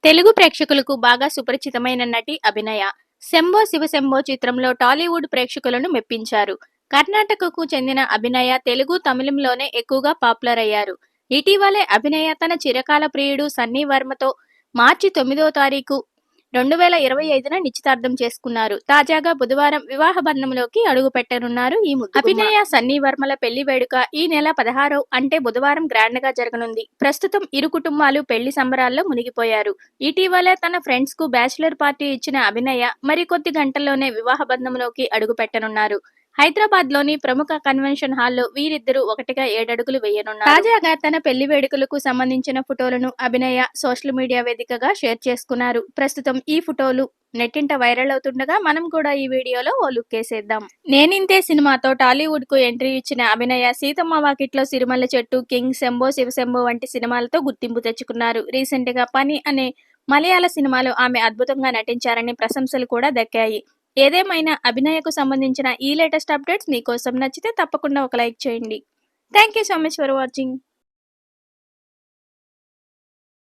తెలుగు ప్రేక్షకులకు బాగా సుపరిచితమైన నటి అభినయ. 'శంభో శివశంభో' చిత్రంలో టాలీవుడ్ ప్రేక్షకులను మెప్పించారు. కర్ణాటకకు చెందిన అభినయ తెలుగు, తమిళంలోనే ఎక్కువగా పాపులర్ అయ్యారు. ఇటీవలే అభినయ తన చిరకాల ప్రియుడు సన్నీ వర్మతో మార్చి 9 2025న నిశ్చితార్థం చేసుకున్నారు. తాజాగా బుధవారం వివాహ బంధంలోకి అడుగుపెట్టనున్నారు ఈ ముద్దుగుమ్మ. అభినయ, సన్నీ వర్మల పెళ్లి వేడుక ఈ నెల 16 అంటే బుధవారం గ్రాండ్ గా జరగనుంది. ప్రస్తుతం ఇరు కుటుంబాలు పెళ్లి సంబరాల్లో మునిగిపోయారు. ఇటీవలే తన ఫ్రెండ్స్ కు బ్యాచిలర్ పార్టీ ఇచ్చిన అభినయ మరికొద్ది గంటల్లోనే వివాహ బంధంలోకి అడుగుపెట్టనున్నారు. హైదరాబాద్ లోని ప్రముఖ కన్వెన్షన్ హాల్లో వీరిద్దరూ ఒకటిగా 7 అడుగులు వేయనున్నారు. తాజాగా తన పెళ్లి వేడుకలకు సంబంధించిన ఫోటోలను అభినయ సోషల్ మీడియా వేదికగా షేర్ చేసుకున్నారు. ప్రస్తుతం ఈ ఫోటోలు నెట్టింట వైరల్ అవుతుండగా మనం కూడా ఈ వీడియోలో ఓ లుక్ వేసేద్దాం. నేనింతే సినిమాతో టాలీవుడ్ కు ఎంట్రీ ఇచ్చిన అభినయ సీతమ్మ వాకిట్లో సిరిమల్ల చెట్టు, కింగ్, శంభో శివశంభో వంటి సినిమాలతో గుర్తింపు తెచ్చుకున్నారు. రీసెంట్ గా పని అనే మలయాళ సినిమాలో ఆమె అద్భుతంగా నటించారని ప్రశంసలు కూడా దక్కాయి. ఏదేమైనా అభినయకు సంబంధించిన ఈ లేటెస్ట్ అప్డేట్స్ మీకోసం నచ్చితే తప్పకుండా ఒక లైక్ చేయండి. Thank you so much for watching.